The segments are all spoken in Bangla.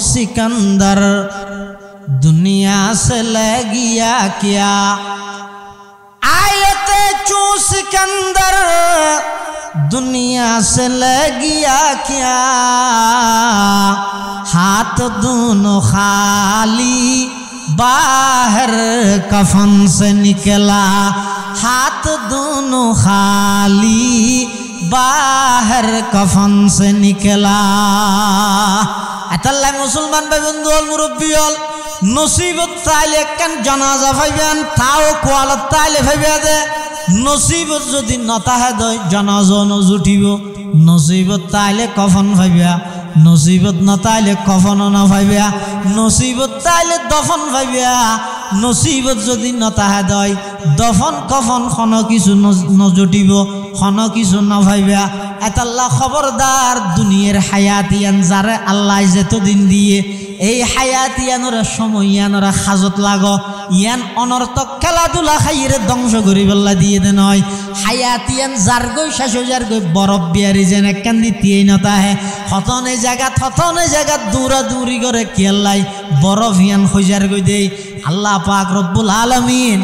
सिकंदर दुनिया से ले गया क्या। आयते चू सिकंदर दुनिया से ले गया क्या। हाथ दोनों खाली बाहर कफन से निकला। हाथ दोनों खाली बाहर कफन से निकला। एतल्ला मुसलमान भाई बंधु मुरब्बी नसीबत ताइले कान जनाजा भाईबान ताओ कोयालत ताइले भाईबा दे। नसीबत जदि नताहे दय जनाजा न जुटिब। नसीबत ताइले कफन भाईबा। नसीबत नताइले कफन न भाईबा। नसीबत ताइले दफन भाईबा। नसीबत जदि नताहे दय दफन कफन खन किछु न जुटिब खन किछु न भाईबा। एतल्ला खबरदार दुनियार हायातियान जारे आल्लाह जेतदिन दिए এই হায়াতিয়ানরা সময় ইয়ানরা হাজত লাগো ইয়ান অনর্থক খেলাধুলা খাইরে ধ্বংস করি বল্লা দিয়ে দে নয়। হায়াতিয়ান যার গই শেষ যার গই বরফ বিয়ারি যেন একখান দিতেই নতা হে হতনে জায়গা দূরা দূরি করে কেল্লাই বরফ ইয়ান হইজার গই দেই। আল্লাহ পাক রব্বুল আলামিন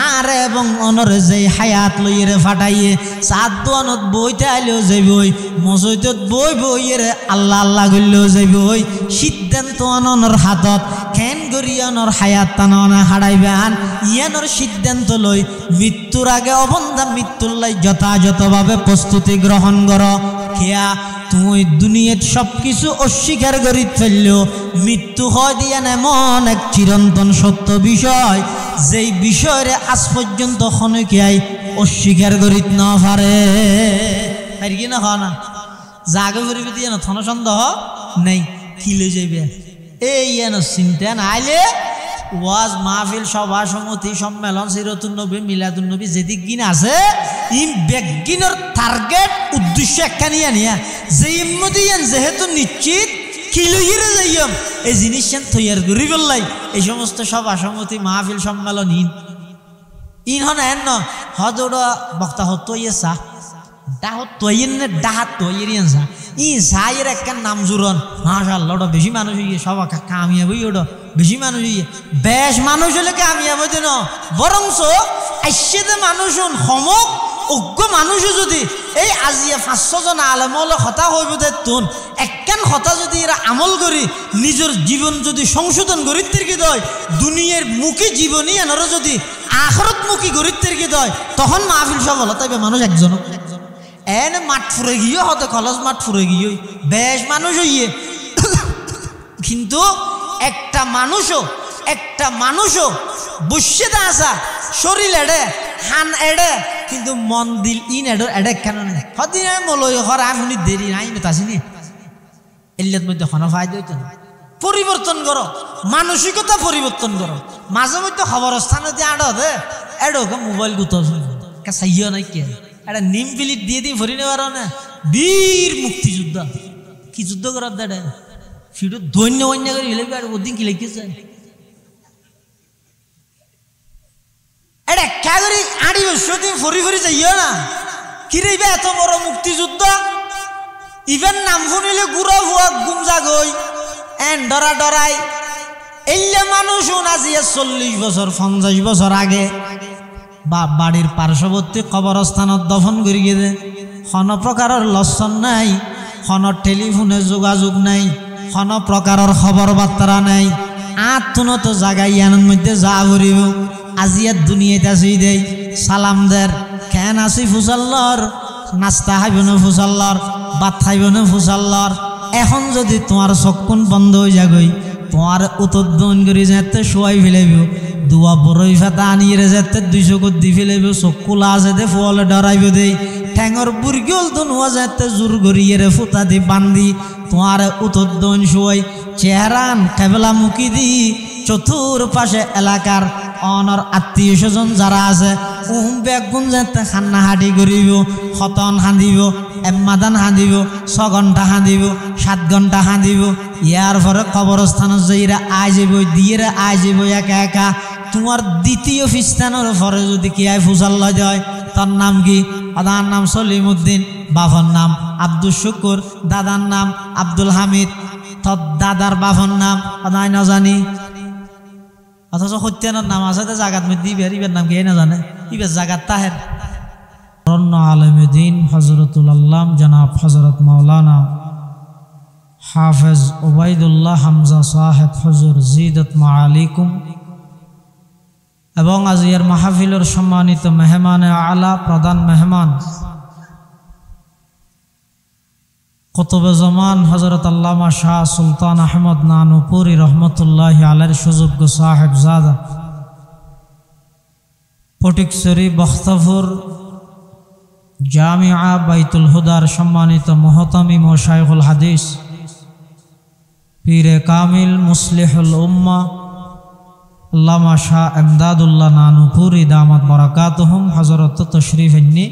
আর এবং অনরে যে হায়াত লইরে ফাটাইয়ে সাত দোয়ানত বইতে আইলেও যাইবই মসজিদত বই বইরে আল্লাহ আল্লাহ গইলেও যাইবই। সিদ্ধান্ত অনর হাতত খেন গরিয়ানর হায়াত টানা হারাইবান ইয়ানর সিদ্ধান্ত লই মৃত্যুর আগে অবন্ধা মৃত্যুর লাই যথাযথভাবে প্রস্তুতি গ্রহণ কর। খেয়া তুই দুনিয়াত সব কিছু অস্বীকার করি ফেললেও মৃত্যু হয় দিয়ান এমন এক চিরন্তন সত্য বিষয় যেই বিষয়ে আজ পর্যন্ত খনকিয়াই অস্বীকার করিত না পারে। পারি কি না হ না জাগে করিবে দিয়ে না থন সন্দেহ নেই কি লই যাইবে এই ইয়ান চিন্তা না আইলে ওয়াজ মাহফিল সভা সমিতি সম্মেলন সিরাতুন নবী মিলাদুন নবী যেদিক গিন আছে ইন বেগিনর টার্গেট উদ্দেশ্য একখানি আনিয়া যে ইমদিয়ান যেহেতু নিশ্চিত কি লইরে যাইম এই জিনিসেন তৈয়ার করি বললাই এই সমস্ত সভা সমিতি মাহফিল সম্মেলন ইন হন এন হদড় বক্তা হতইয়ে সা ডাহত তৈন না ডাহাত তৈরিয়ান সা ই সাইয়ের একখান নাম জুরন মাশাআল্লাহ ওটা বেশি মানুষ হইয়ে সবা কামিয়াব হই ওটা বেশি মানুষ হইয়ে বেশ মানুষ হলে কামিয়াব হইতে ন বরংস আইসেতে মানুষ সমক অজ্ঞ মানুষও যদি এই আজিয়া 500 জন আলেমল কথা হইব দে তুন একখান কথা যদি এরা আমল করি নিজের জীবন যদি সংশোধন করিতে কি দয় দুনিয়ার মুখী জীবনী এনারও যদি আখিরাত মুখী করিতে কি দয় তখন মাহফিল সফল তাইবে মানুষ একজন এনে মাঠ ফুরে গিয়ে হতে কলেজ মাঠ ফুরে গিয়ে বেশ মানুষ হইয়ে কিন্তু একটা মানুষও বসে দা আসা শরীর এড়ে হান এড়ে কিন্তু মন দিল ইন এডর এডে কেন নেই হদিন মলয় হর আমি দেরি নাই তাসিনি এলিয়াত মধ্যে হন ফায়দা হইতো না। পরিবর্তন করো মানসিকতা পরিবর্তন করো মাঝে মধ্যে খবর স্থানে দিয়ে আড় দে এডোকে মোবাইল গুতো সাইয়া নাই কে এটা নিম পিলিট দিয়ে দিয়ে ভরি নেবার না বীর মুক্তিযোদ্ধা কি যুদ্ধ করার দাঁড়ে ফিরো দৈন্য অন্য করে হিলে আর ওদিন কি লিখেছে এটা কে করি আড়ি বছর দিন ফরি ফরি যাইও না কি রেবে এত বড় মুক্তিযুদ্ধ ইভেন নাম শুনিলে গুড়া ভুয়া গুমজা গই এন ডরাই এলে মানুষ আজি 40 বছর 50 বছর আগে বাপ বাড়ির পার্শ্ববর্তী কবরস্থানত দফন করি গেছে কোন প্রকারের লক্ষণ নাই কোন টেলিফোনে যোগাযোগ নাই কোন প্রকারের খবর বার্তা নাই আত্মনত জায়গায় ইয়ানোর মধ্যে যা করিব আজিয়ার দুনিয়াতে আসি দেই সালাম দের কেন আসি ফুসাল্লর নাস্তা খাইব না ফুসাল্লর ভাত খাইব না ফুসাল্লর এখন যদি তোমার চক্ষুন বন্ধ হয়ে যাগই তোমার উতদ্দন করে যেতে শোয়াই ফেলাইব দুয়া বড়ই ফাতা আনিয়ে যেতে 200 কোটি ফেলাইব চক্ষুলা যেতে ফুয়ালে ডরাইব দেই ঠ্যাঙর বুর্গল তো নোয়া যেতে জোর গড়িয়ে ফুতা দি বান্ধি তোমার উতদ্দন শোয়াই চেহারান কেবলা মুখি দি চতুর পাশে এলাকার অনর আত্মীয় স্বজন যারা আছে বেগুন যেতে খান্না হাঁটি করিব খতন হাঁদিব এম্মাদান হাঁদিব 6 ঘন্টা হাঁদিব 7 ঘন্টা হাঁদিব ইয়ার পরে কবরস্থানত যাইরা আই যাব দিয়েরা আই যাব একা একা তোমার দ্বিতীয় ফিস্তানোর পরে যদি কি আই ফুসাল্লা যায় তার নাম কি আদার নাম সলিমউদ্দিন বাবার নাম আব্দুল শুকুর দাদার নাম আব্দুল হামিদ তোর দাদার বাপর নাম নাই না জানি, অথচ সত্যানের নাম আছে জাগাত মধ্যে ইবের নাম কে না জানে, ইবের জাগাত তাহের। আলমদিন হজরতুল আল্লাম জনাব হজরত মৌলানা হাফেজ ওবায়দুল্লাহ হামজা সাহেব হুজুর জিদত মাআলিকুম এবং আজিয়ার মাহফিলের সম্মানিত মেহমানে আলা প্রধান মেহমান কুতুবে জামান হযরত আল্লামা শাহ সুলতান আহমদ নানুপুরি রহমতুল্লাহ আলাইহির সুযোগ্য সাহেব জাদা ফটিকছড়ি বখতাপুর জামিয়া বাইতুল হুদার সম্মানিত মুহতামিম ও শাইখুল হাদিস পীরে কামিল মুসলিহুল উম্মাহ আল্লামা শাহ এমদাদুল্লাহ নানুপুরি দামাত বারাকাতুহুম হযরত তশরিফ এনে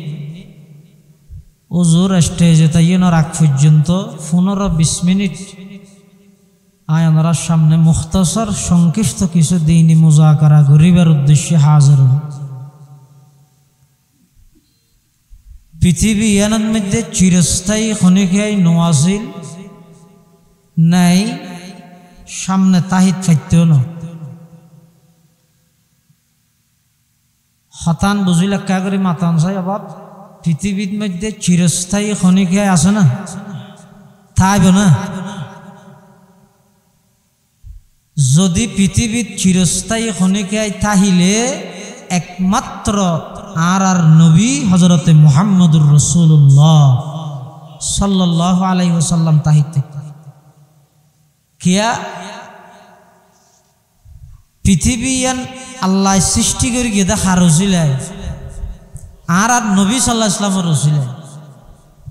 হুজুর স্টেজে তাইয়ের আগ পর্যন্ত 15-20 মিনিট আয়ানরার সামনে মুখতাসর সংক্ষিপ্ত কিছু দ্বীনি মুযাকারা গরিবের উদ্দেশ্যে হাজির। পৃথিবী এর মধ্যে চিরস্থায়ী খনিকাই নোয়াজিল নাই, সামনে তাহিদ খাইতেও না হতান বুঝিলে কা করে মাতান চাই অভাব। পৃথিবীর মধ্যে চিরস্থায়ী খনিকাই আছে না, থাইব না। যদি পৃথিবীর চিরস্থায়ী খনিকাই তাহিলে একমাত্র আর নবী হযরতে মুহাম্মদুর রাসূলুল্লাহ সাল্লাল্লাহু আলাইহি ওয়াসাল্লাম তাহিদ কিয়া পৃথিবীয়ান আল্লাহ সৃষ্টি করে গিয়ে দেখা রসিলাই আর নবী সাল্লাল্লাহু আলাইহি ওয়াসাল্লামের রসিলাই।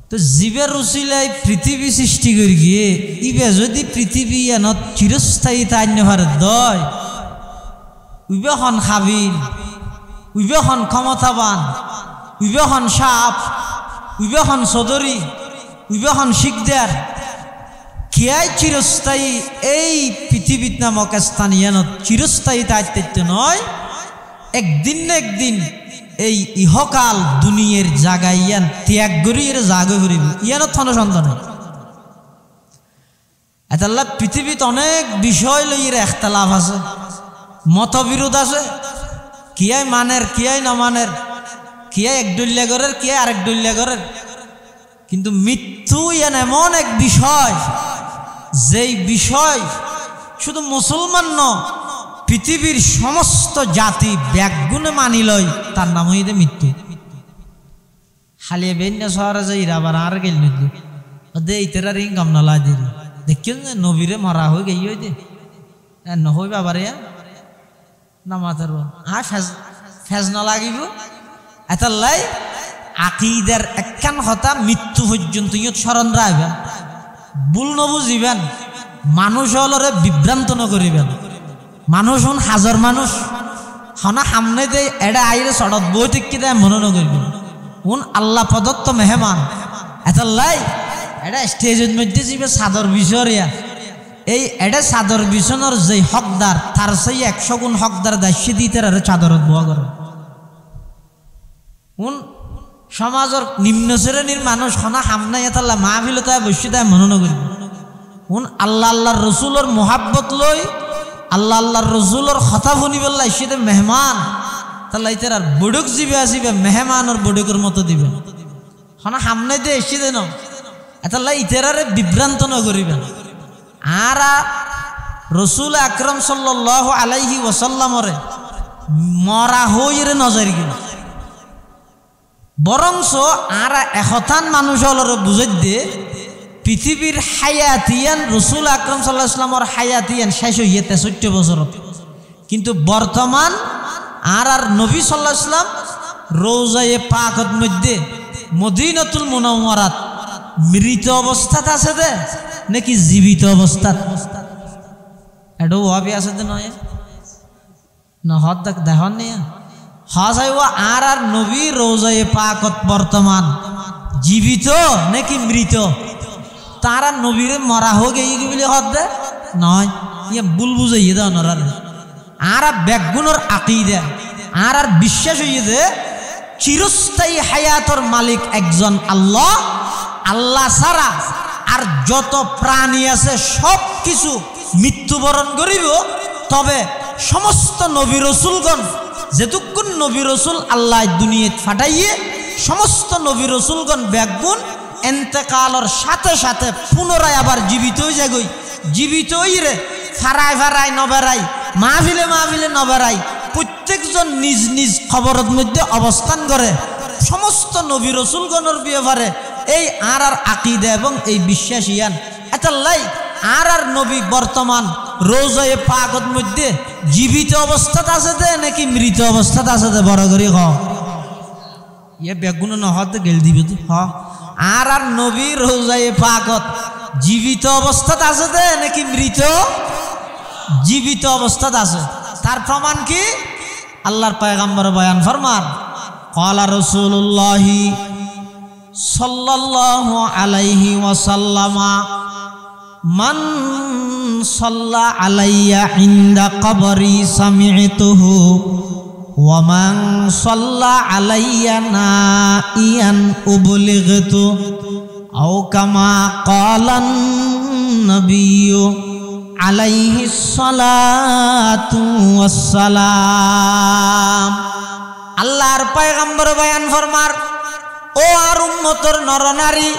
তো জীবের রসিলাই পৃথিবী সৃষ্টি করে গিয়ে ইবে যদি পৃথিবী এনত চিরস্থায়ী তাইন্য ভারত দয়, উইবে হন হাবিল, উইবে হন ক্ষমতাবান, উইবে হন সাপ, উইবে হন চৌধুরী, উইবে হন শিকদার, কিয়াই চিরস্থায়ী এই পৃথিবীত নামক স্থানীয়নত চিরস্থায়ী দায়িত্ব নয়, একদিন না একদিন এই ইহকাল দুনিয়ার জায়গায় ইয়ান ত্যাগ করিয়ে জাগ করিব, ইয়ানত সন্দেহ। এতাল্লা পৃথিবীত অনেক বিষয় লইয়ের একতলাফ আছে, মতবিরোধ আছে, কিয়াই মানের কিয়াই নমানের, কিয়াই এক ডল্যা করের কিয়াই আরেক ডল্যা করের। কিন্তু মৃত্যু ইয়ান এমন এক বিষয় যেই বিষয় শুধু মুসলমান ন পৃথিবীর সমস্ত জাতি ব্যাগুণে মানি লয়, তার নাম হইতে মৃত্যু। হালিয়ে বেন্য শহরে যাই আবার আর গেল নদী দে ইতেরা রিং কাম না লাই দিল দেখিও যে নবীরে মারা হয়ে গেই হই দে নহই বাবারে না মাথার আর ফেজ না লাগিব এটার লাই আকিদার একখান কথা মৃত্যু পর্যন্ত ইয়ত স্মরণ রাখবেন, ভুল নবুঝিবেন, মানুষ হলরে বিভ্রান্ত নকরিবেন। মানুষ হন হাজার মানুষ হনা সামনে দে এডা আইরে সড়ক বই টিকি দেয় মনে নকরিবেন, উন আল্লাহ প্রদত্ত মেহমান। এটার লাই এটা স্টেজের মধ্যে যাবে চাদর বিছরিয়া, এই এটা চাদর বিছানোর যে হকদার তার সেই 100 গুণ হকদার দায়িত্ব দিতে চাদরত বোয়া করে। উন সমাজের নিম্ন শ্রেণীর মানুষ হনা সামনে এতাল্লা মাহফিলতায় বসে তাই মনে নকরিব, উন আল্লাহ আল্লাহর রসুলের মোহাব্বত লই আল্লাহ আল্লাহর রসুলের কথা শুনিবেলা এসে মেহমান তাহলে ইতার আর বডুক জিবে আসিবে মেহমানের বডুকের মতো দিবে হনা সামনে দিয়ে এসে দেন এতাল্লা ইতারে বিভ্রান্ত নকরিবেন। আর রসুল আকরম সাল্লাল্লাহু আলাইহি ওয়াসাল্লামরে মরা হইরে নজর গিয়ে বরংস আর এহতান মানুষ হলর বুঝাই দিয়ে পৃথিবীর হায়াতিয়ান রসুল আকরম সাল্লাল্লাহু আলাইহি ওয়াসাল্লামের হায়াতিয়ান শেষ হইয়ে 63 বছর, কিন্তু বর্তমান আর নবী সাল্লাল্লাহু আলাইহি ওয়াসাল্লাম রওজায়ে পাকত মধ্যে মদিনাতুল মুনাওয়ারাত মৃত অবস্থাত আছে দে নাকি জীবিত অবস্থাত এটাও ভাবি আছে দে নয় না হদ দেখুন নিয়ে হাসাইওয়া আর নবী রওজায়ে পাকত বর্তমান জীবিত নাকি মৃত, তারা নবীরে মরা হোক এই বলে হদ দে নয়, ইয়ে ভুল বুঝাইয়ে দেন আর ব্যাগুণর আকিদা আর বিশ্বাস হইয়ে দে চিরস্থায়ী হায়াতর মালিক একজন আল্লাহ, আল্লাহ ছাড়া আর যত প্রাণী আছে সব কিছু মৃত্যুবরণ করিব, তবে সমস্ত নবী রসুলগণ যেটুকুন নবী রসুল আল্লাহ দুনিয়াত ফাটাইয়ে সমস্ত নবী রসুলগণ ব্যাগুন এন্তেকালর সাথে সাথে পুনরায় আবার জীবিত হয়ে যাগই। জীবিত হইরে ফারায় ফারায় নবেরাই, মাহফিলে মাহফিলে নবেরাই, প্রত্যেকজন নিজ নিজ খবরের মধ্যে অবস্থান করে সমস্ত নবী রসুলগণের ব্যাপারে এই আর আকীদা এবং এই বিশ্বাস ইয়ান এতাল্লাই আর নবী বর্তমান রোজায়ে পাকের মধ্যে জীবিত অবস্থাত আছে দে নাকি মৃত অবস্থাত আছে দে? বড় করে হ ইয়ে বেগুন নহতে গেল দিবে তো হ। আর নবী রোজায়ে পাকত জীবিত অবস্থাত আছে দে নাকি মৃত? জীবিত অবস্থাত আছে। তার প্রমাণ কি? আল্লাহর পয়গম্বর বয়ান ফরমান, ক্বালা রাসূলুল্লাহি সাল্লাল্লাহু আলাইহি ওয়াসাল্লামা মান সাল্লা আলাইয়া ইনদা কবরি সামি'তুহু ওয়া মান সাল্লা আলাইয়া নাইয়ান উবলিগতু আও কামা ক্বালান নবিয়্যু আলাইহিস সালাতু ওয়াসসালাম। আল্লাহর পয়গম্বর বয়ান ফরমার, ও আর উম্মতর নরনারী,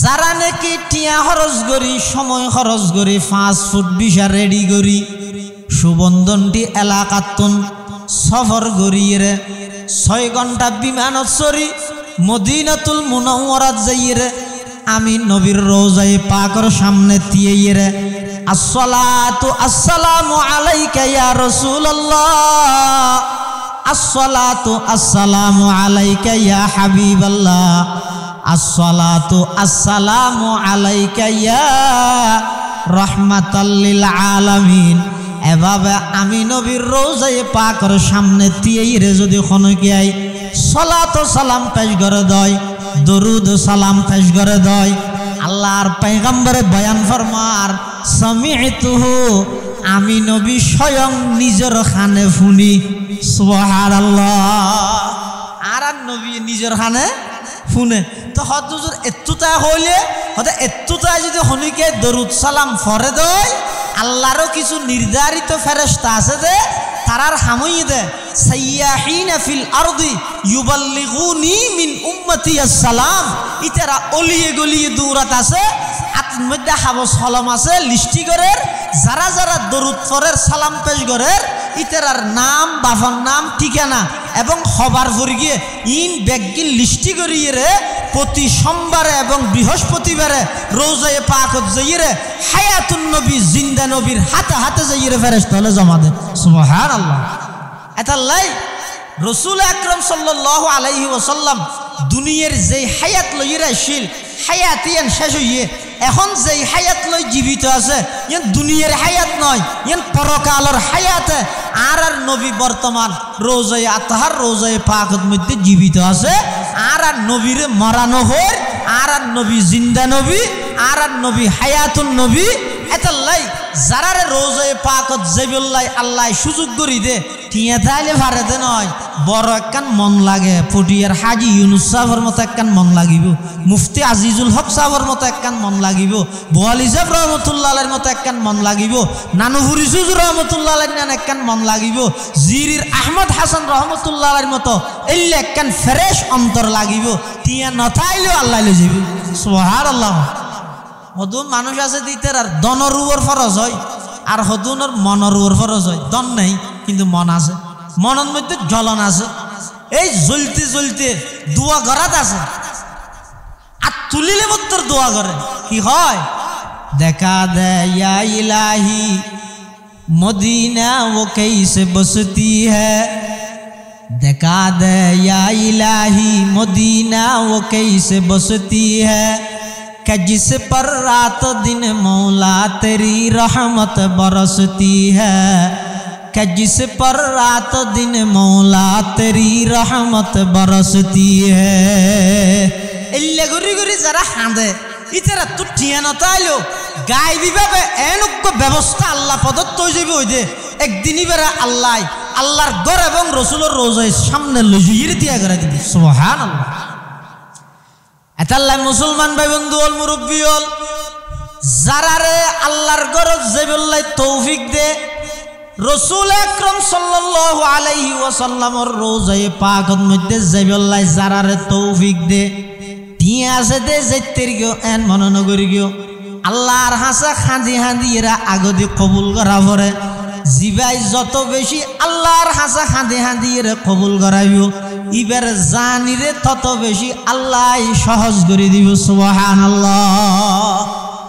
যারা নাকি টিয়া খরচ করি, সময় খরচ করি, 5 ফুট ভিসা রেডি করি, সুবন্ধনটি এলাকাতুন সফর করিয়ে 6 ঘন্টা বিমানত চড়ি মদিনাতুল মুনাওয়ারাত যাইয়ে আমি নবীর রওজায়ে পাকের সামনে তিয়ে রে আসসালাতু আসসালামু আলাইকা ইয়া রাসূলুল্লাহ, আসসালাতু আসসালামু আলাইকা ইয়া হাবিবাল্লাহ, আসসালাতু আসসালামু আলাইকা ইয়া রাহমাতাল লিল আলামিন। এভাবে আমি নবীর রওজায়ে পাকের সামনে তিয়ে যদি খনকিয়াই সালাত ও সালাম পেশ করে দেয়, দরুদ ও সালাম পেশ করে দেয়, আল্লাহর পয়গম্বরে বয়ান ফরমার, সামি'তুহু, আমি নবী স্বয়ং নিজের খানে শুনি। সুবহানাল্লাহ। আর নবী নিজের খানে শুনে তো হজুর এত্তুতা হইলে হতে এত্তুতা যদি হনিকে দরুদ সালাম ফরে দেয়, আল্লাহরও কিছু নির্ধারিত ফেরেশতা আছে যে তারার হামুই দে সাইয়াহিনা ফিল আরদি ইউবাল্লিগুনি মিন উম্মতি আসসালাম। ইতারা অলিয়ে গলিয়ে দৌড়াত আছে, আত্ম মধ্যে হাবস হলম আছে লিস্টি করে যারা যারা দরুদ ফরের সালাম পেশ করে ইতারার নাম, বাবার নাম, ঠিকানা এবং খবর ভরে গিয়ে ইন ব্যাগিন লিস্টি করিয়ে রে প্রতি সোমবারে এবং বৃহস্পতিবারে রওজায়ে পাকত যাইয়ে হায়াতুন নবী, জিন্দা নবীর হাতে হাতে যাইয়ে ফেরেশতা হলে জমা দেন। সুবহানাল্লাহ। এতাল্লাই রাসূল আকরাম সাল্লাল্লাহু আলাইহি ওয়াসাল্লাম দুনিয়ার যেই হায়াত লইয়ে আসিল, হায়াত ইয়ান শেষ হইয়ে এখন যেই হায়াত লই জীবিত আছে ইয়ান দুনিয়ার হায়াত নয়, ইয়ান পরকালের হায়াতে। আর নবী বর্তমান রওজায়ে আতহার রওজায়ে পাকের মধ্যে জীবিত আছে। আর নবীরে মরানো হয়, আর নবী জিন্দা নবী, আর নবী হায়াতুন নবী। এতাল্লাই যারারে রওজায়ে পাকত যাইবল্লাই আল্লাহ সুযোগ করি দে টিয়া তাইলে ভারে দে নয়, বড় একখান মন লাগে। পটিয়ার হাজি ইউনুস সাহেবের মতো একখান মন লাগিব, মুফতি আজিজুল হক সাহেবের মতো একখান মন লাগিব, বোয়ালি সাহেব রহমতুল্লাহ আলাইহির মতো একখান মন লাগিব, নানুহুরি সুজ রহমতুল্লাহ আলাইহির একখান মন লাগিব, জিরির আহমদ হাসান রহমতুল্লাহ আলাইহির মতো এলে একখান ফ্রেশ অন্তর লাগিব। টিয়া নথাইলেও আল্লাহ লই যাবি। সুবহানাল্লাহ। হদুন মানুষ আছে দিতে আর দনের উপর ফরজ হয়, আর হদুনের মনের উপর ফরজ হয়। দন নেই কিন্তু মন আছে, মনের মধ্যে জ্বলন আছে। এই জ্বলতে জ্বলতে দোয়া করাত আছে, আর তুলিলে মত্তর দোয়া করে কি হয়, দেখা দে ইয়া ইলাহি মদিনা ও कैसे बसती है, দেখা দে ইয়া ইলাহি মদিনা ও कैसे बसती है, कि जिस पर रात दिन मौला तेरी रहमत बरसती है, कि जिस पर रात दिन मौला तेरी रहमत बरसती है। इल्ले गुरी गुरी जरा हांदे इतरा तू टियाना ताइलो गायबी भाবে এনক ব্যবস্থা আল্লাহ প্রদত্ত হয়ে যাবে। ওই যে একদিনই বেরা আল্লাহ আল্লাহর ঘর এবং রাসূলের রওজার সামনে লইয়ে দিয়া করে দিবি। সুবহানাল্লাহ। এতাল্লাই মুসলমান ভাই বন্ধু হল মুরব্বী হল যারারে আল্লাহর গরজ জেবুল্লাহ তৌফিক দে রসুল আকরাম সাল্লাল্লাহু আলাইহি ওয়াসাল্লামর রোজায়ে পাকের মধ্যে জেবুল্লাহ যারারে তৌফিক দে টিয়া আছে দে যেতের গিয়ে এন মননগরী গিয়ে আল্লাহর হাসা খাঁদি খাঁদি এরা আগদি কবুল করা পরে জিবাই যত বেশি আল্লাহর হাসা খাঁদি খাঁদি এরা কবুল করাইব ইবার জানিরে তত বেশি আল্লাহ সহজ করে দিব সুবহানাল্লাহ।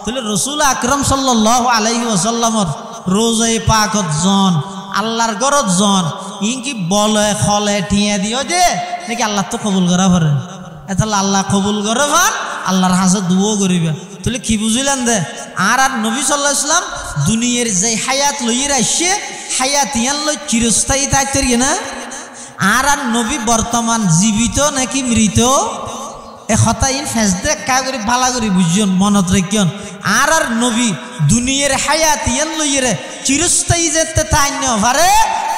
তাহলে রসুল আকরাম সাল্লাল্লাহু আলাইহি ওয়াসাল্লামর রোজায়ে পাকত জন আল্লাহর গরজ জন ইনকি বলে খলে ঠিয়া দিও যে নাকি আল্লাহ তো কবুল করা পরে তাহলে আল্লাহ কবুল করে ভান আল্লাহর হাসা দুও করিবে। তাহলে কি বুঝিলেন দে আর নবী সাল্লাল্লাহু আলাইহি ওয়াসাল্লাম দুনিয়ার যে হায়াত লইয়ে আসছে হায়াত ইয়ান লই চিরস্থায়ী থাকতে না আর নবী বর্তমান জীবিত নাকি মৃত এ হতাইন ফেসদে কা করে ভালা করে বুঝজন মনত রাখিয়ন আর নবী দুনিয়ার হায়াত ইয়ান লইয়ে চিরস্থায়ী যেতে তাই না পারে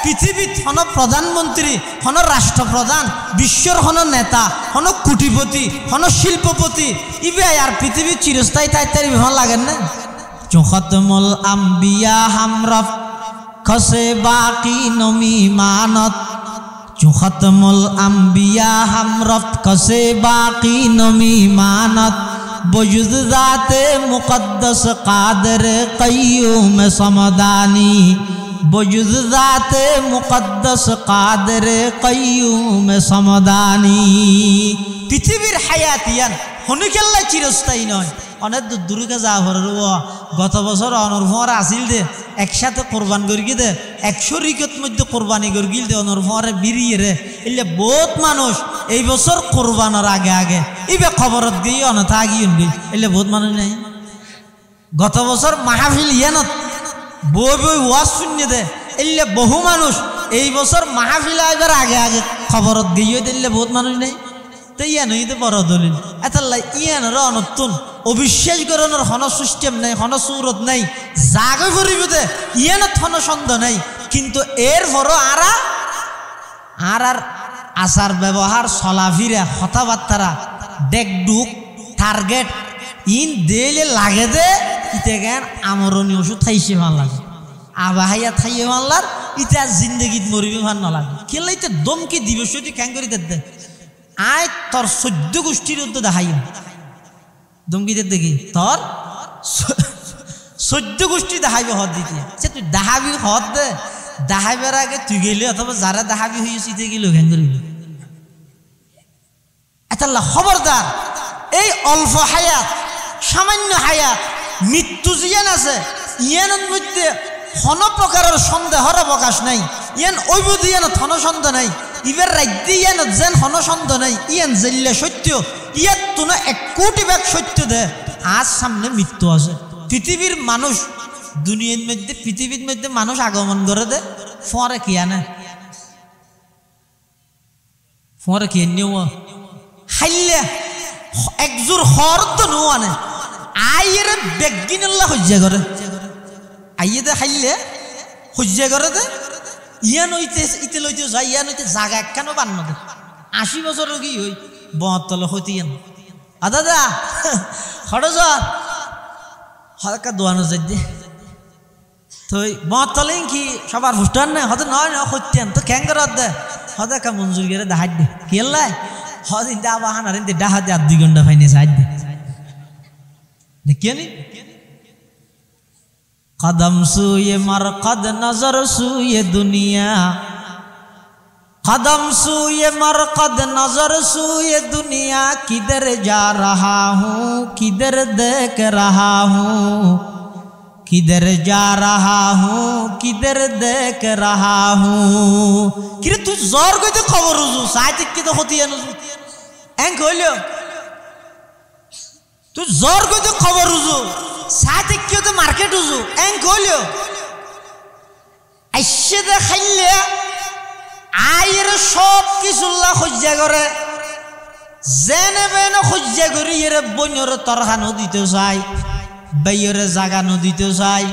পৃথিবীত হন প্রধানমন্ত্রী হন রাষ্ট্রপ্রধান বিশ্বর হন নেতা হন কোটিপতি হন শিল্পপতি ইবে আর পৃথিবী চিরস্থায়ী থাকতে ভাল লাগেন না চোখতমল আম্বিয়া হামরফ খসে বাকি নমি মানত চোখতমল আম্বিয়া হামরফ খসে বাকি নমি মানত বজুদ জাতে মুকদ্দস কাদের কয়্যুম সমদানি বজুদ জাতে মুকদ্দস কাদের কয়্যুম সমদানি। পৃথিবীর হায়াতিয়ান হনুকেল্লা চিরস্থায়ী নয় অনেক দূরকে যা ভরের গত বছর অনর্ভর আসিল দে একসাথে কোরবান করি দে 100 রিকত মধ্যে কোরবানি করি দে অনর্ভরে বিরিয়ে রে এলে বহুত মানুষ এই বছর কোরবানোর আগে আগে ইবে খবরত গিয়ে অনথা আগিয়ে এলে বহুত মানুষ নাই গত বছর মাহফিল ইয়ানত বই বই ওয়াজ শুনিয়ে দে এলে বহু মানুষ এই বছর মাহফিল আইবার আগে আগে খবরত গিয়ে দিলে বহুত মানুষ নেই তো ইয়ান হইতে বড় দলিল এতাল্লাই ইয়ানোর অনতুন অবিশ্বাস করানোর হন সিস্টেম নাই হন সুরত নাই জাগে করিব দে ইয়ানত হন সন্দেহ নাই কিন্তু এর বড় আর আচার ব্যবহার চলাফিরা কথাবার্তারা ডেকডুক টার্গেট ইন দেলে লাগে দে ইতে জ্ঞান আমরণী ওষুধ খাইছে ভাল লাগে আবাহাইয়া খাইয়ে মানলার ইটা জিন্দগিত মরিবে ভাল নালাগে কেলে ইতে দমকি দিবস খ্যাং করি দে আয় তোর 14 গোষ্ঠীর উদ্যোগ দেখাই দমকি দেখি তোর 14 গোষ্ঠী দেখাইব হদ দিতে সে তুই দেখাবি হদ দে দেখাইবার আগে তুই গেলে অথবা যারা দেখাবি হয়েছে গেল খ্যাং করিবি এতাল্লা খবরদার এই অল্প হায়াত সামান্য হায়াত মৃত্যু জিয়ান আছে ইয়ানের মধ্যে হন প্রকারের সন্দেহর অবকাশ নাই ইয়ান ঐবধ ইয়ানত হন সন্দেহ নাই ইবার রাজ্য ইয়ানত যেন হন সন্দেহ নাই ইয়ান জেল্লে সত্য ইয়াত তুনা 1 কোটি ভাগ সত্য দে আজ সামনে মৃত্যু আছে পৃথিবীর মানুষ দুনিয়ার মধ্যে পৃথিবীর মধ্যে মানুষ আগমন করে দে ফরে কি আনে ফরে কি নিও হাইলে একজোর হরত নো আনে আইয়ের বেগিনাল্লাহ হজ্জা করে আইয়ে দে খাইলে হজ্জা করে দে ইয়ান হইতে ইতে লইতে যাই ইয়ান হইতে জাগা একখানো বান্ন দে 80 বছর কি হই 72 হইতে ইয়ান দাদা খরচ হালকা দোয়ানো যাই দে তো 72 কি সবার হুস্টান না হতে নয় না হইতেন তো ক্যাং করে দে হতে কা মঞ্জুর করে দেখাই দে কেলাই হদিন দা বাহানার ইনতে ডাহা দে 2 ঘন্টা ফাইনে যাই দে দেখিয়ে নি कदम सूये मरकद नजर सूये दुनिया कदम सूये मरकद नजर सूये दुनिया किधर जा रहा हूँ किधर देख रहा हूँ किधर जा रहा हूँ किधर देख रहा हूँ किरे तू जोर कोई तो खबर उजू साइटिक की तो होती है नुजू एंक होलियो तू जोर कोई तो खबर उजू साथ क्यों तो मार्केट उजू एंक होलियो ऐसे दे खाइले आयर सब किसुल्ला खुज्जा करे जेने बेने खुज्जा करी ये बन्योर तरहा नदीते जाय बेयर जागा नदीते जाय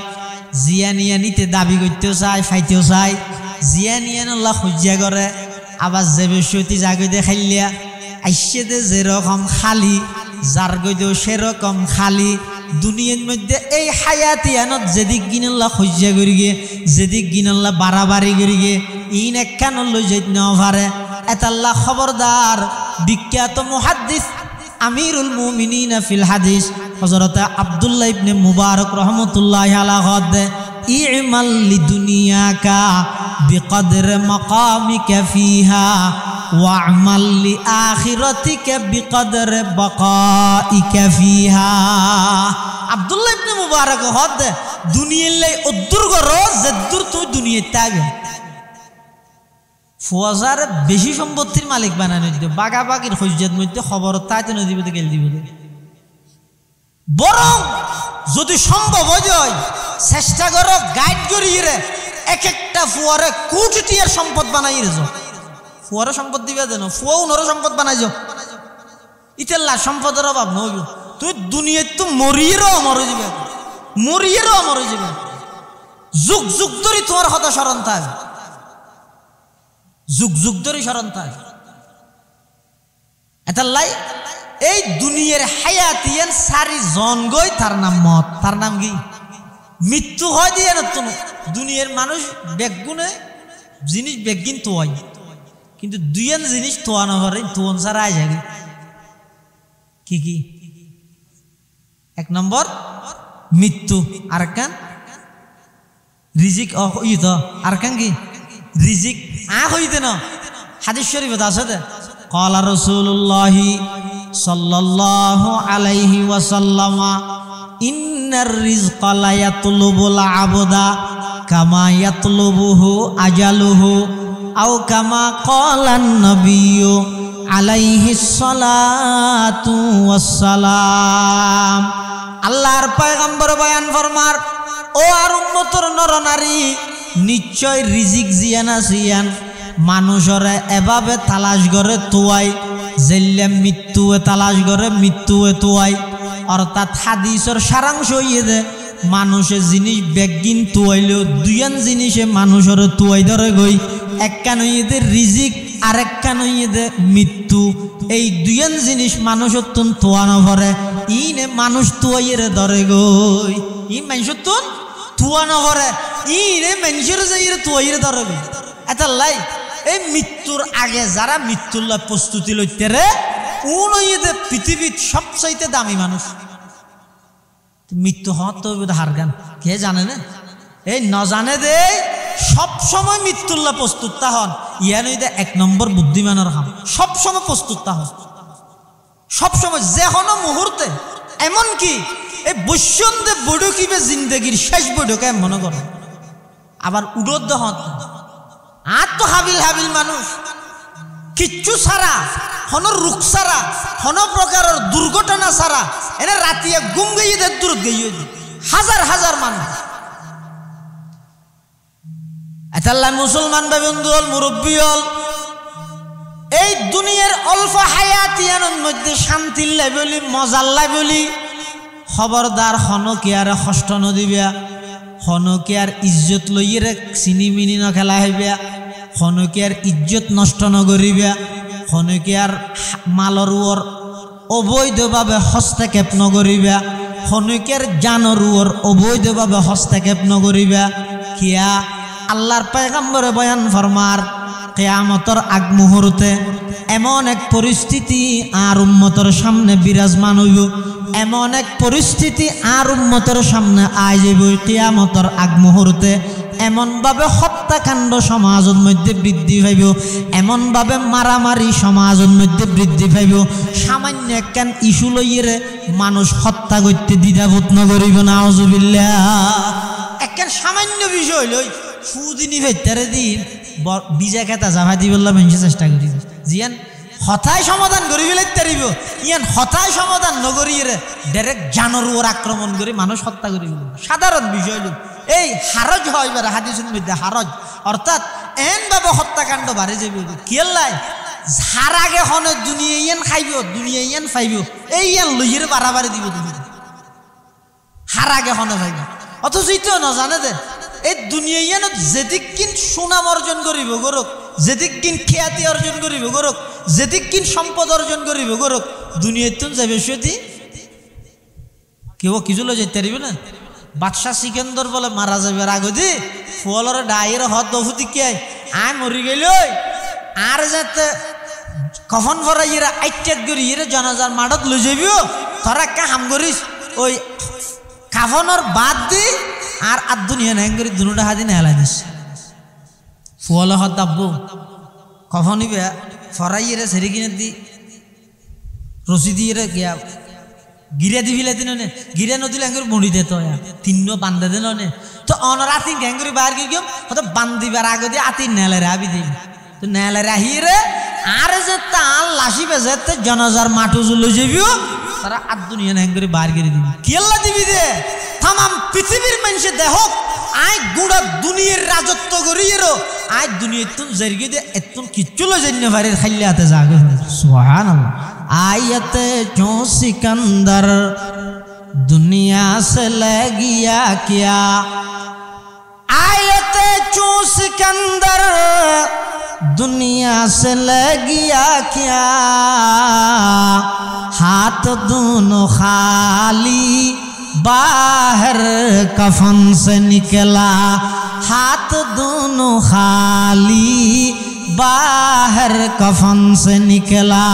जियानियानिते दाबी करते जाय फाइते जाय जियानियानल्ला खुज्जा करे आबार जे बेशति जागे दे खाइले ऐसे दे जे रकम खाली যার গইদেও সেরকম খালি দুনিয়ার মধ্যে এই হায়াতিয়ানত যেদিক গিনাল্লাহ খজ্জা করি গে যেদিক গিনাল্লাহ বাড়াবাড়ি করি গে ইন একখান লই যাইত না পারে এতাল্লাহ খবরদার বিখ্যাত মুহাদ্দিস আমিরুল মুমিনিন ফিল হাদিস হযরত আব্দুল্লাহ ইবনে মুবারক রাহমাতুল্লাহি আলাইহি ইমাল লিদুনিয়াকা বিকদর মাকামিকা ফিহা ওয়া'মাল লিআখিরাতিকা বিকদর বাকাইকা ফিহা। আব্দুল্লাহ ইবনে মুবারক হদ দুনিয়ার লাই উদ্দুর করো যদ্দুর তুই দুনিয়াতে আগে ফুয়াজার বেশি সম্পত্তির মালিক বানানো দিতে বাগাবাগির হজ্জাত মধ্যে খবর তাইতে নদীতে গেল দিব বরং যদি সম্ভব হয় চেষ্টা করো গাইড করিয়ে রে এক একটা ফুয়ারে কোটি টিয়ার সম্পদ বানাই রে ফুয়ারে সম্পদ দিবে দেন ফুয়া উনরো সম্পদ বানাই যাও ইতেল্লা সম্পদের অভাব নইব তুই দুনিয়ায় তো মরিয়েরও মরে যাবে মরিয়েরও মরে যাবে যুগ যুগ ধরে তোমার হতা স্মরণ থাকবে যুগ যুগ ধরে স্মরণ থাকবে এতাল্লাই এই দুনিয়ার হায়াতিয়ান সারি জন গই তার নাম মত তার নাম কি মৃত্যু হয় দিয়ে না তুমি দুনিয়ার মানুষ বেগুনে জিনিস বেগিন তোয়াই কিন্তু দুইয়ান জিনিস তোয়ানো পারে তোন সারা আয় যাবে কি কি এক নম্বর মৃত্যু আর কান রিজিক আর কান কি রিজিক হইতে না হাদিস শরীফে আছে দে ক্বালা রাসূলুল্লাহি সাল্লাল্লাহু আলাইহি ওয়াসাল্লাম ইন্নার রিজকা লা ইয়াতলুবুল আবদা কামা ইয়াতলুবুহু আজালুহু আও কামা ক্বালান নবিয়্যু আলাইহিস সালাতু ওয়াসসালাম। আল্লাহর পয়গম্বর বয়ান ফরমার ও আর উম্মতের নরনারী নিশ্চয় রিজিক জিয়ান আসিয়ান মানুষরে এভাবে তালাশ করে তোয়াই জেল্লে মৃত্যুয়ে তালাশ করে মৃত্যুয়ে তোয়াই অর্থাৎ হাদিসের সারাংশ হইয়ে দে মানুষের জিনিস বেগিন তোয়াইলেও দুইয়ান জিনিসে মানুষের তোয়াই ধরে গই একখান হইয়ে দে রিজিক আর একখান হইয়ে দে মৃত্যু এই দুইয়ান জিনিস মানুষের তুন তোয়ানো ভরে ইনে মানুষ তোয়াইয়ের ধরে গই ই মানুষের তুন তোয়ানো ভরে ইনে মানুষের যাইয়ের তোয়াইয়ের ধরে গই এটা লাই এই মৃত্যুর আগে যারা মৃত্যুর প্রস্তুতি লইতে রে উনইতে পৃথিবীর সবচাইতে দামি মানুষ মৃত্যু হওয়ার তো হার গান কে জানে না এই ন জানে দে সব সময় মৃত্যুর প্রস্তুত হন ইয়ানই দে এক নম্বর বুদ্ধিমানের হাম সব সময় প্রস্তুত হন সব সময় যে কোনো মুহূর্তে এমনকি এই বৈশ্যন্দে বৈঠকিবে জিন্দগির শেষ বৈঠকে মনে করো আবার উড়োদ্দ হন আর তো হাবিল হাবিল মানুষ কিচ্ছু ছাড়া হন রোগ ছাড়া হন প্রকারের দুর্ঘটনা ছাড়া এনে রাতিয়া গুম গিয়ে দূর গিয়ে হাজার হাজার মানুষ এতাল্লাহ মুসলমান বন্ধু হল মুরব্বী হল এই দুনিয়ার অল্প হায়াতিয়ানের মধ্যে শান্তির লাই বলি মজার লাই বলি খবরদার হনকে আর কষ্ট নদিবা হনকে আর ইজ্জত লইয়ে চিনি মিনি ন খেলা হইবা হনকে আর ইজ্জত নষ্ট নকরিবা হনকে আর মালর ওর অবৈধভাবে হস্তক্ষেপ নকরিবা হনকে আর জানর ওর অবৈধভাবে হস্তক্ষেপ নকরিবা কিয়া আল্লাহর পয়গম্বরে বয়ান ফরমার কিয়ামতের আগ মুহূর্তে এমন এক পরিস্থিতি আর উম্মতের সামনে বিরাজমান হইব এমন এক পরিস্থিতি আর উম্মতের সামনে আয় যাইব কিয়ামতের আগ মুহূর্তে এমনভাবে হত্যাকাণ্ড সমাজের মধ্যে বৃদ্ধি পাইব এমনভাবে মারামারি সমাজের মধ্যে বৃদ্ধি পাইব সামান্য একখান ইস্যু লইয়ে মানুষ হত্যা করতে দ্বিধাবোধ নকরিব নাউজুবিল্লাহ একখান সামান্য বিষয় লই ফুদিনী ভেতরে দিন বিজা খেতা জাভা দি বললাম মানুষের চেষ্টা করি জিয়ান হতায় সমাধান করি ফেলাইতে পারিব ইয়ান হতায় সমাধান নগরিয়ে ডাইরেক্ট জানোর ওর আক্রমণ করে মানুষ হত্যা করি সাধারণ বিষয় লোক এই হারজ হয় এবার হাদিসের মধ্যে হারজ অর্থাৎ এনভাবে হত্যাকাণ্ড বাড়ে যাবে কিয়াল্লাই যার আগে হনে দুনিয়া ইয়ান খাইব দুনিয়া ইয়ান পাইব এই ইয়ান লইয়ের বাড়াবাড়ি দিব তুমি হার আগে হনে পাইব অথচ এইটাও নজানে দে এই দুনিয়া ইয়ানত যেদিক কিন সুনাম অর্জন করিব গরক যেদিক কিন খ্যাতি অর্জন করিব গরক যেদিক কিন সম্পদ অর্জন করিব গরক দুনিয়াতুন যাবে সত্যি কেউ কিছু লো যেতে পারিবে না বাদশাহ সিকান্দর বলে মারা যাবে আগে দি ফুয়ালরে ডাইয়ের হদ দফুতি কে আয় মরি গেল আর যাতে কফন ভরাই এরা আইটেক করি এরা জানাজার মাঠত লই যাবিও তোরা একটা হাম করিস ওই কাফনের বাদ দি আর দুনিয়া নাই করি দুটা হাতি নেলা দিস ফুয়াল হদ দাব্বো কফন ইবে ফরাই এরা সেরে কিনে দি রসি দিয়ে গিয়া গিরে দি ফিলে দিন গিরে নদী ল্যাঙ্গুর বড়ি দে তো তিন বান্ধে দিন তো অনর আতি গ্যাঙ্গুরি বার গিয়ে হয়তো বান্ধিবার আগে দিয়ে আতি নেলে রাবি দিই তো নেলে রাহি রে আর যে তাল লাসি বেজে জনজার মাঠু জুলো যাবিও তারা দুনিয়া গ্যাঙ্গুরি বার গিয়ে দিবি কেল্লা দিবি দে তাম পৃথিবীর মানুষে দেহ আয় গুড়া দুনিয়ার রাজত্ব করি এরো আয় দুনিয়া তুম জেরগি দে এতুন কিচ্ছু লো জন্য বাড়ির খাইলে হাতে জাগে সুবহানাল্লাহ आयते जो सिकंदर दुनिया से ले गया क्या आयते जो सिकंदर दुनिया से ले गया क्या हाथ दोनों खाली बाहर कफन से निकला हाथ दोनों खाली बाहर कफन से निकला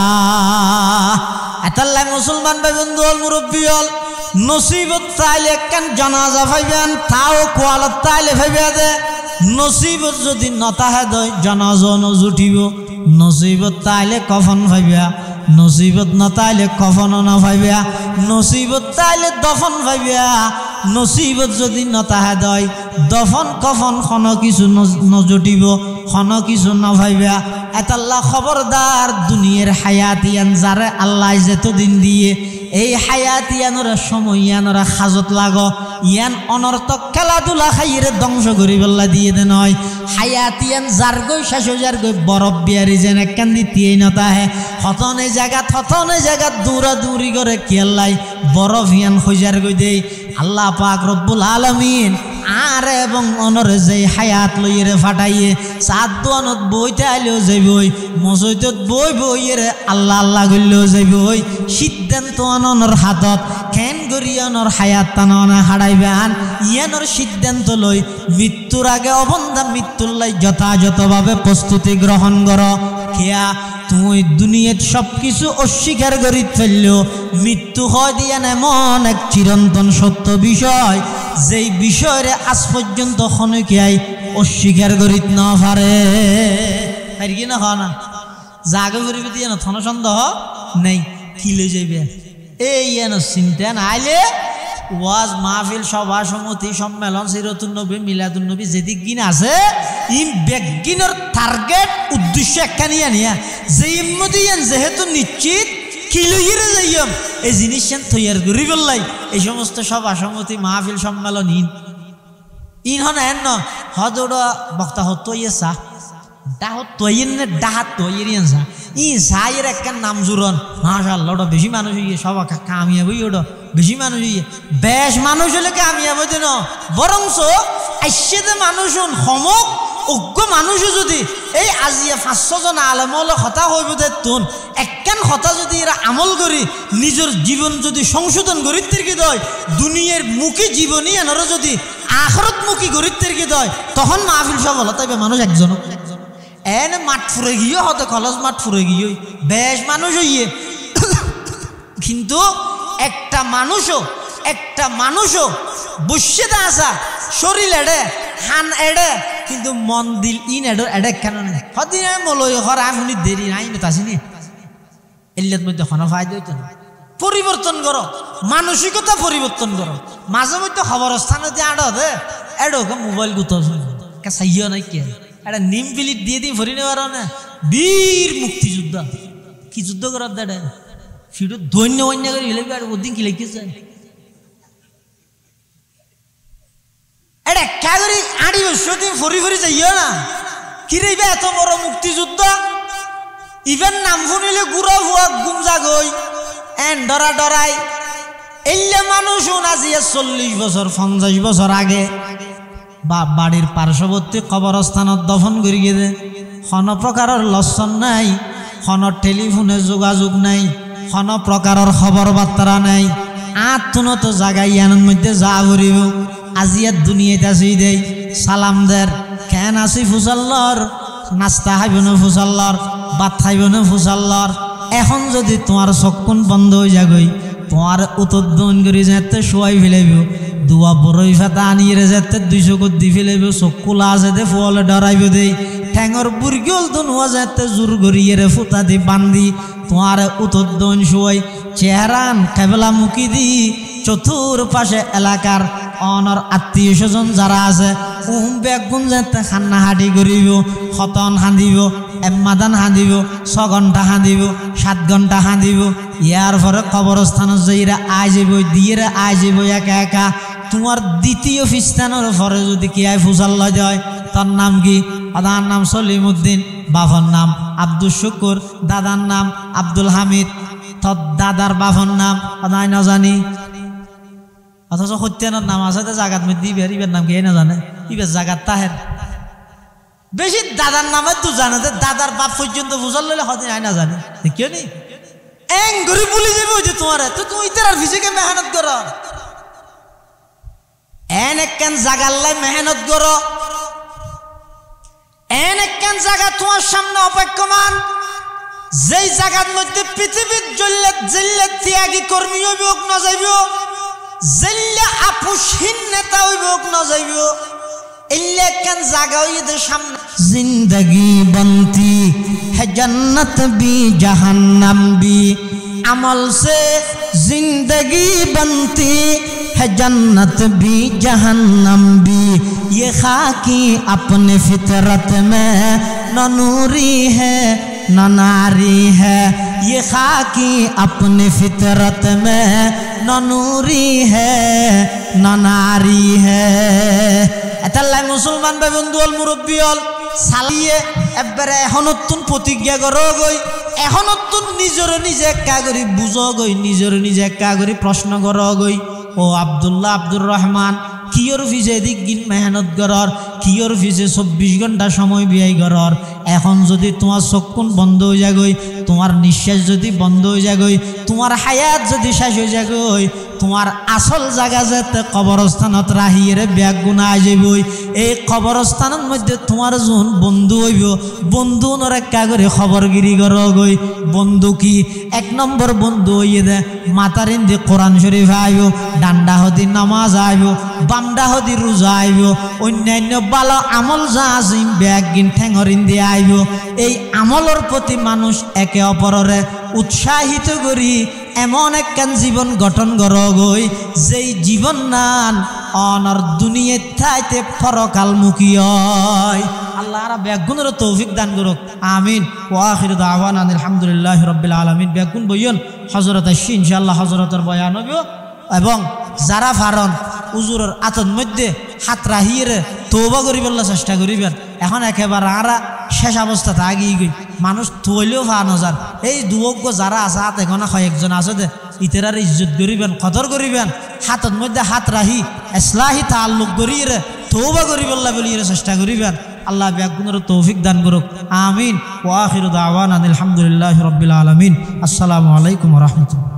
एतल्ला मुसलमान भाई बंधु और मुरब्बी और नसीबत ताइले कन जनाजा भाईबेन ताओ कोआलत ताइले भाईबे दे नसीबत जो दिन नता है दो जनाजो न जुटिबो नसीबत ताइले कफन भाईबे नसीबत न ताइले कफन न भाईबे नसीबत ताइले दफन भाईबे नसीबत जो दिन नता है दो दफन कफन खन किछु न जुटिबो खन किछु न भाईबे एतल्ला खबरदार दुनियार हायातियान जारे अल्लाह जेतो दिन दिए এই হায়াতিয়ানোরা সময় ইয়ানোরা হাজত লাগো ইয়ান অনর্থক খেলাধুলা খাইয়ে ধ্বংস করি বল্লা দিয়ে দে নয় হায়াতিয়ান যার গই শাশু যার গই বরফ বিয়ারি যেন একখান দিতেই নতা হে হতনে জায়গা দূরা দূরি করে কেল্লাই বরফ ইয়ান হইজার গই দেই আল্লাহ পাক রব্বুল আলামিন আর এবং অনরে যে হায়াত লইয়ে ফাটাইয়ে সাত দোয়ানত বইতে আইলেও যাইবই মসজিদত বই রে আল্লাহ আল্লাহ গইলেও যাইবই সিদ্ধান্ত অনর হাতত খেন গরিয়ানোর হায়াত টানা হারাইবেন ইয়ানোর সিদ্ধান্ত লই মৃত্যুর আগে অবন্ধা মৃত্যুর লাই যথাযথভাবে প্রস্তুতি গ্রহণ কর খেয়া তুই দুনিয়াত সব কিছু অস্বীকার করি ফেললেও মৃত্যু হয় দিয়া এমন এক চিরন্তন সত্য বিষয় যেই বিষয়ে আজ পর্যন্ত খনকিয়াই অস্বীকার করিত না পারে আর কি না হয় না জাগে করিবে দিয়ে না থন সন্দেহ নেই কি লই যাইবে এই এন চিন্তা না আইলে ওয়াজ মাহফিল সভা সমিতি সম্মেলন সিরাতুন নবী মিলাদুন নবী যেদিক গিন আছে ইম বেগিনের টার্গেট উদ্দেশ্য একখানি আনিয়া যে ইমদিয়ান যেহেতু নিশ্চিত কি লইরে যাইম এই জিনিস তৈয়ার করি বললাই এই সমস্ত সভা সমিতি মাহফিল সম্মেলন ইন হন এন হদড় বক্তা হতো ইয়েসা ডাহ তৈন নে ডাহ তৈরিয়ান সা ই সাইয়ের একখান নাম জুরন মাশাআল্লাহ ওটা বেশি মানুষ হইয়ে সব কামিয়াব ওটা বেশি মানুষ হইয়ে বেশ মানুষ হলে কামিয়াব দিন বরংস আইসে মানুষ সমক অজ্ঞ মানুষও যদি এই আজিয়া 500 জন আলেমল হতা হইব তুন একখান হতা যদি এরা আমল করি নিজের জীবন যদি সংশোধন করিতে দয় দুনিয়ার মুখী জীবনী এনারা যদি আখরত মুখী করিতে দয় তখন মাহফিল সফল তাইবে মানুষ একজন এনে মাঠ ফুরে গিয়ে হতে কলেজ মাঠ ফুরে গিয়ে বেশ মানুষ হইয়ে কিন্তু একটা মানুষও বসে দা আসা শরীর এড়ে হান এড়ে কিন্তু মন দিল ইন এডো এডে কেন নেই হদিন মলই হর আমি দেরি নাই না তাসিনি এলিয়াত মধ্যে কোনো ফায়দা হইতো না পরিবর্তন করো মানসিকতা পরিবর্তন করো মাঝে মধ্যে খবর স্থানে দিয়ে আড় দে এডো মোবাইল গুতো কে সাইয়া নাই কে এটা নিম বিলিট দিয়ে দিয়ে ভরি নেওয়ার না বীর মুক্তিযোদ্ধা কি যুদ্ধ করার দাঁড়ে সেটা দৈন্য অন্য করে হিলে আর ওদিন কি লিখেছে এটা ক্যাগরি আড়ি বছর ফরি ফরি যাইও না কি রে এত বড় মুক্তিযুদ্ধ ইভেন নাম শুনিলে গুড়া হুয়া গুমজা গই এন ডরাই এল্লা মানুষ আজি 40 বছর 50 বছর আগে বাপ বাড়ির পার্শ্ববর্তী কবরস্থানত দফন করি গিয়ে কোনো প্রকারের লক্ষণ নাই কোনো টেলিফোনে যোগাযোগ নাই কোনো প্রকারের খবর বার্তা নাই আত্মনত জায়গায় ইয়ানোর মধ্যে যা করিব আজিয়ার দুনিয়াতে আসি দেই সালাম দের কেন আসি ফুসাল্লর নাস্তা খাইব না ফুসাল্লর ভাত খাইব না ফুসাল্লর এখন যদি তোমার চক্ষুন বন্ধ হয়ে যাগই তোমার উত্তোলন করে যেতে শোয়াই ফেলাইব দুয়া বড়ই ফাতা আনিয়ে যেতে 200 কোট দি ফেলাইব চক্ষুলা যেতে ফলে ডরাইব দেই ঠ্যাঙর বুর্গিল দুনুয়া যেতে জোর গড়িয়ে ফুটা দি বান্ধি তোমার উত্তোলন শোয়াই চেহারান কেবলা মুখি দি চতুর পাশে এলাকার অনর আত্মীয় স্বজন যারা আছে বেগুন যেতে খান্না হাঁটি করিব খতন হাঁদিব এম্মাদান হাঁদিব 6 ঘন্টা হাঁদিব 7 ঘন্টা হাঁদিব ইয়ার পরে কবরস্থানত যাইরা আই যাব দিয়ে আই যাব একা একা তোমার দ্বিতীয় ফিস্তানোর পরে যদি কি আই ফুসাল্লা যায় তার নাম কি আদার নাম সলিমউদ্দিন বাবার নাম আব্দুল শুকুর দাদার নাম আব্দুল হামিদ তোর দাদার বাবার নাম আদায় না জানি অথচ সত্যানোর নাম আছে জাগাত মধ্যে ইবের নাম কে না জানে ইবের জাগাত তাহের বেশি দাদার নামে তো জানে দাদার বাপ পর্যন্ত বুঝাল লইলে হদিন আয় না জানে কেউ নেই এং গরিব বলি যাবে ওই যে তোমার তো তুমি ইতার ফিজিকে মেহনত করো এন একখান জাগাল্লাই মেহনত করো এন একখান জায়গা তোমার সামনে অপেক্ষমান যেই জায়গার মধ্যে পৃথিবীর জল্লে ত্যাগী কর্মী হইব না যাইব জল্লে আপুসহীন নেতা হইব না যাইব इल्लेकन जागोई दे सामने जिंदगी बनती है जन्नत भी जहन्नम भी अमल से जिंदगी बनती है जन्नत भी जहन्नम भी ये खाकी अपने फितरत में न नूरी है न नारी है ये खाकी अपने फितरत में न नूरी है न नारी है এতাল্লাই মুসলমান ভাই বন্ধু অল মুরব্বী অল সালিয়ে একবারে এখনতুন প্রতিজ্ঞা করো গই এখনতুন নিজরে নিজে একা করি বুঝো গই নিজরে নিজে একা করি প্রশ্ন করো গই ও আব্দুল্লাহ আব্দুর রহমান কিয়র ফিজে দিক গিন মেহনত করর কিয়র ফিজে 24 ঘন্টা সময় ব্যয় করর এখন যদি তোমার চক্ষুন বন্ধ হয়ে যাগই তোমার নিঃশ্বাস যদি বন্ধ হয়ে যাগই তোমার হায়াত যদি শেষ হয়ে যাগই তোমার আসল জায়গা যেতে কবরস্থানত রাহিয়ে ব্যাগ গুণা যাবই এই কবরস্থানের মধ্যে তোমার যোন বন্ধু হইব বন্ধু নরেক্কা করে খবরগিরি করগই বন্ধু কি 1 নম্বর বন্ধু হইয়ে দে মাতারিন দিয়ে কোরআন শরীফ আইব ডান্ডা হদি নামাজ আইব বামডা হদি রোজা আইব অন্যান্য ভালো আমল যা আছে ব্যাগ গিন ঠেঙরিন দিয়ে আইব এই আমলের প্রতি মানুষ একে অপররে উৎসাহিত করি এমন একখান জীবন গঠন করগই যেই জীবন নান অনর দুনিয়া থাইতে পরকালমুখী হয় আল্লাহ আর ব্যাগুনের তৌফিক দান করুক আমিন ওয়া আখিরু দাওয়ানা আলহামদুলিল্লাহি রাব্বিল আলামিন ব্যাগুন বইয়ন হযরত আসি ইনশাআল্লাহ হযরতের বয়ান হইব এবং যারা ফারন উজুরের আতন মধ্যে হাত রাহিয়ে তওবা করিবার চেষ্টা করিবেন এখন একেবারে আরা শেষ অবস্থাতে আগিয়ে গই মানুষ তৈলেও ফানো যান এই দুয়োগ্য যারা আছে হাত এখন কয়েকজন আছে দে ইতেরার ইজ্জত করিবেন কদর করিবেন হাতের মধ্যে হাত রাহি ইসলাহি তাআল্লুক করিয়ে তওবা করিবার বলিয়ে চেষ্টা করিবেন আল্লাহ ব্যাগুনের তৌফিক দান করুক আমিন ওয়া আখিরু দাওয়ানা আলহামদুলিল্লাহি রাব্বিল আলামিন আসসালামু আলাইকুম ওয়া রাহমাতুল্লাহ।